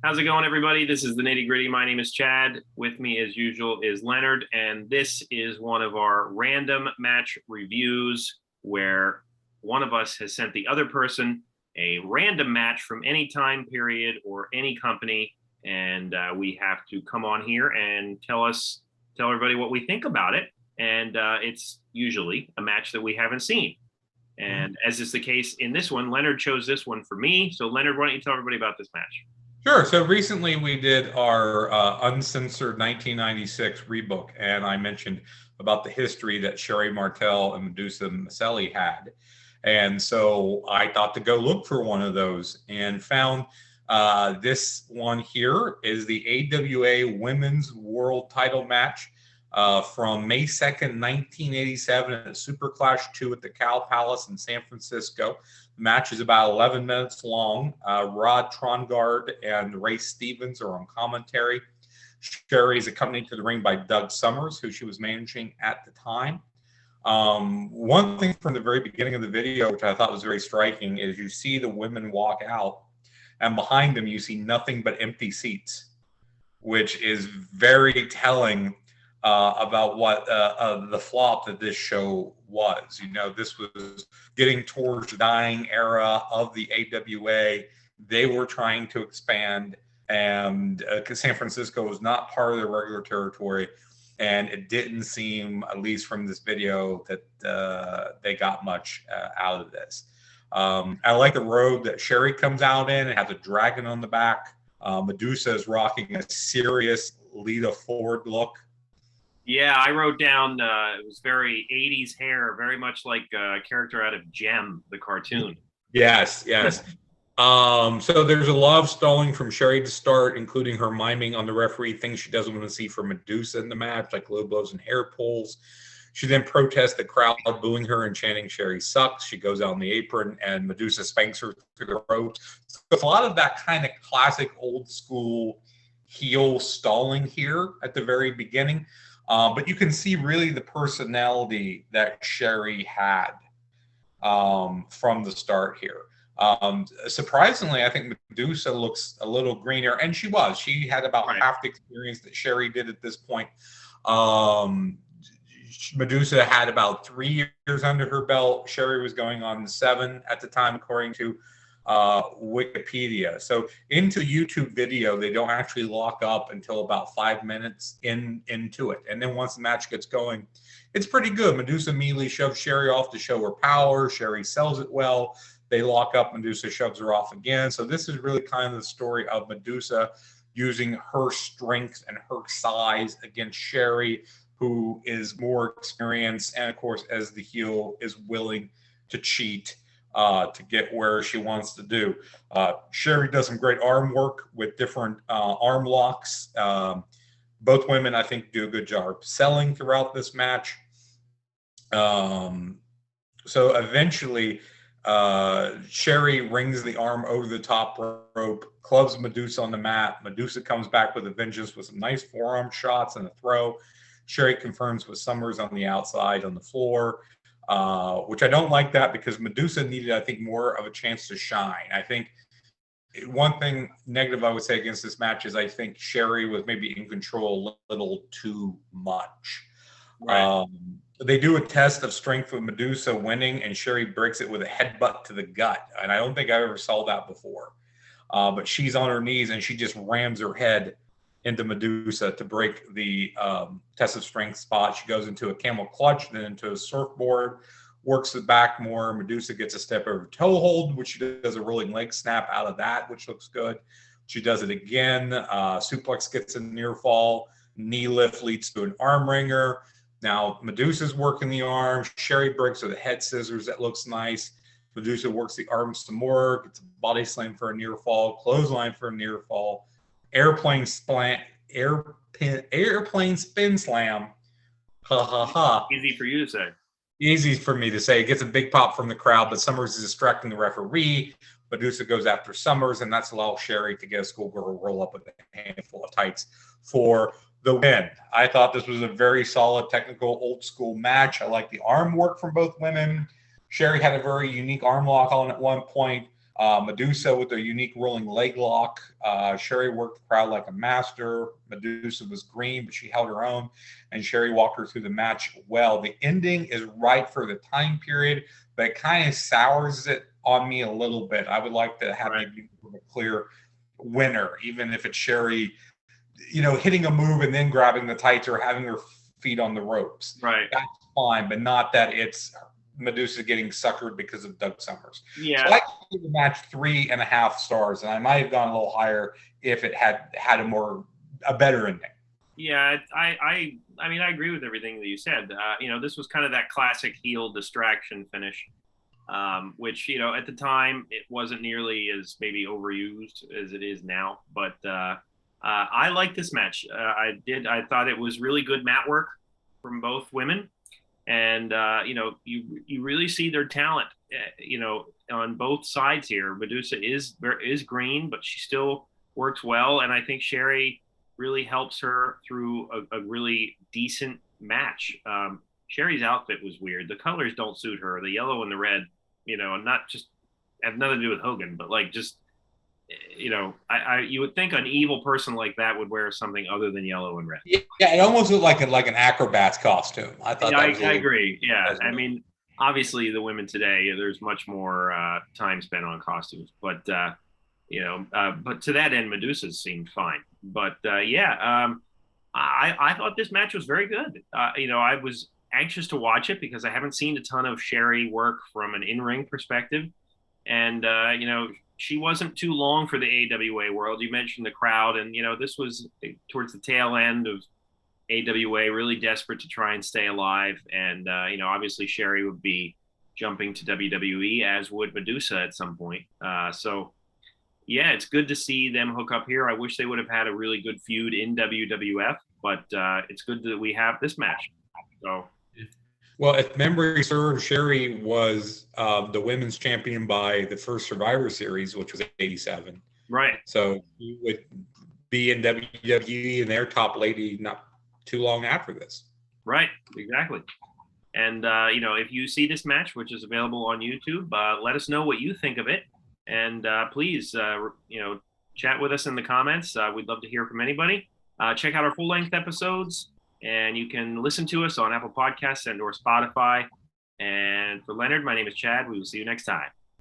How's it going, everybody? This is the Nitty Gritty. My name is Chad. With me, as usual, is Leonard, and this is one of our random match reviews where one of us has sent the other person a random match from any time period or any company, and we have to come on here and tell everybody what we think about it. And it's usually a match that we haven't seen. And as is the case in this one, Leonard chose this one for me. So, Leonard, why don't you tell everybody about this match? Sure. So recently we did our uncensored 1996 rebook, and I mentioned about the history that Sherri Martel and Madusa Miceli had. And so I thought to go look for one of those and found this one here is the AWA Women's World Title match from May 2nd, 1987 at Superclash 2 at the Cow Palace in San Francisco. The match is about 11 minutes long. Rod Trongard and Ray Stevens are on commentary. Sherri is accompanied to the ring by Doug Summers, who she was managing at the time. One thing from the very beginning of the video, which I thought was very striking, is you see the women walk out, and behind them you see nothing but empty seats, which is very telling about what the flop that this show was. You know, this was getting towards the dying era of the AWA. They were trying to expand, and San Francisco was not part of their regular territory, and it didn't seem, at least from this video, that they got much out of this. I like the robe that Sherri comes out in. It has a dragon on the back. Madusa is rocking a serious Lita Ford look. Yeah, I wrote down it was very 80s hair, very much like a character out of Gem, the cartoon. Yes. So there's a lot of stalling from Sherri to start, including her miming on the referee, things she doesn't want to see from Madusa in the match, like low blows and hair pulls. She then protests the crowd booing her and chanting Sherri sucks. She goes out on the apron and Madusa spanks her through the ropes. So it's a lot of that kind of classic old school heel stalling here at the very beginning. But you can see really the personality that Sherri had from the start here. Surprisingly, I think Madusa looks a little greener, and she was. She had about half the experience that Sherri did at this point. Madusa had about 3 years under her belt. Sherri was going on 7 at the time, according to Wikipedia. So into YouTube video, they don't actually lock up until about 5 minutes into it. And then once the match gets going, it's pretty good. Madusa immediately shoves Sherri off to show her power. Sherri sells it well. They lock up. Madusa shoves her off again. So this is really kind of the story of Madusa using her strength and her size against Sherri, who is more experienced and, of course, as the heel, is willing to cheat to get where she wants to do. Sherri does some great arm work with different arm locks. Both women, I think, do a good job selling throughout this match. So eventually, Sherri rings the arm over the top rope, clubs Madusa on the mat. Madusa comes back with a vengeance with some nice forearm shots and a throw. Sherri confirms with Summers on the outside on the floor. Which I don't like that, because Madusa needed, I think, more of a chance to shine. I think one thing negative I would say against this match is I think Sherri was maybe in control a little too much. Right. They do a test of strength with Madusa winning, and Sherri breaks it with a headbutt to the gut. And I don't think I ever saw that before. But she's on her knees, and she just rams her head into Madusa to break the test of strength spot. She goes into a camel clutch, then into a surfboard, works the back more. Madusa gets a step over toe hold, which she does a rolling leg snap out of that, which looks good. She does it again. Suplex gets a near fall. Knee lift leads to an arm wringer. Now Madusa's working the arm. Sherri breaks with a head scissors. That looks nice. Madusa works the arm some more, gets a body slam for a near fall, clothesline for a near fall. Airplane spin slam. Ha ha ha. Easy for you to say. Easy for me to say. It gets a big pop from the crowd, but Summers is distracting the referee. Madusa goes after Summers, and that's allows Sherri to get a schoolgirl roll up with a handful of tights for the win. I thought this was a very solid, technical, old school match. I like the arm work from both women. Sherri had a very unique arm lock on at one point. Madusa with a unique rolling leg lock. Sherri worked the crowd like a master. Madusa was green, but she held her own, and Sherri walked her through the match well. The ending is right for the time period, but it kind of sours it on me a little bit. I would like to have maybe a clear winner, even if it's Sherri, hitting a move and then grabbing the tights or having her feet on the ropes. Right. That's fine, but not that it's Madusa getting suckered because of Doug Summers. Yeah. So I give the match 3.5 stars, and I might have gone a little higher if it had a better ending. Yeah, I mean, I agree with everything that you said. This was kind of that classic heel distraction finish, which, at the time it wasn't nearly as maybe overused as it is now. But I like this match. I thought it was really good mat work from both women. And, you really see their talent, on both sides here. Madusa is green, but she still works well. And I think Sherri really helps her through a really decent match. Sherri's outfit was weird. The colors don't suit her. The yellow and the red, and not just have nothing to do with Hogan, but like just, you would think an evil person like that would wear something other than yellow and red. Yeah, it almost looked like an acrobat's costume. I thought. Yeah, I agree. Yeah, I mean, obviously the women today, there's much more time spent on costumes, but but to that end, Medusa's seemed fine. But I thought this match was very good. I was anxious to watch it because I haven't seen a ton of Sherri work from an in-ring perspective, and she wasn't too long for the AWA world. You mentioned the crowd, and this was towards the tail end of AWA, really desperate to try and stay alive. And obviously Sherri would be jumping to WWE, as would Madusa at some point. So yeah, it's good to see them hook up here. I wish they would have had a really good feud in WWF, but it's good that we have this match. So. Well, if memory serves, Sherri was the women's champion by the first Survivor Series, which was '87. Right. So she would be in WWE and their top lady not too long after this. Right. Exactly. And, if you see this match, which is available on YouTube, let us know what you think of it. And please, chat with us in the comments. We'd love to hear from anybody. Check out our full-length episodes. And you can listen to us on Apple Podcasts and or Spotify. And for Leonard, my name is Chad. We will see you next time.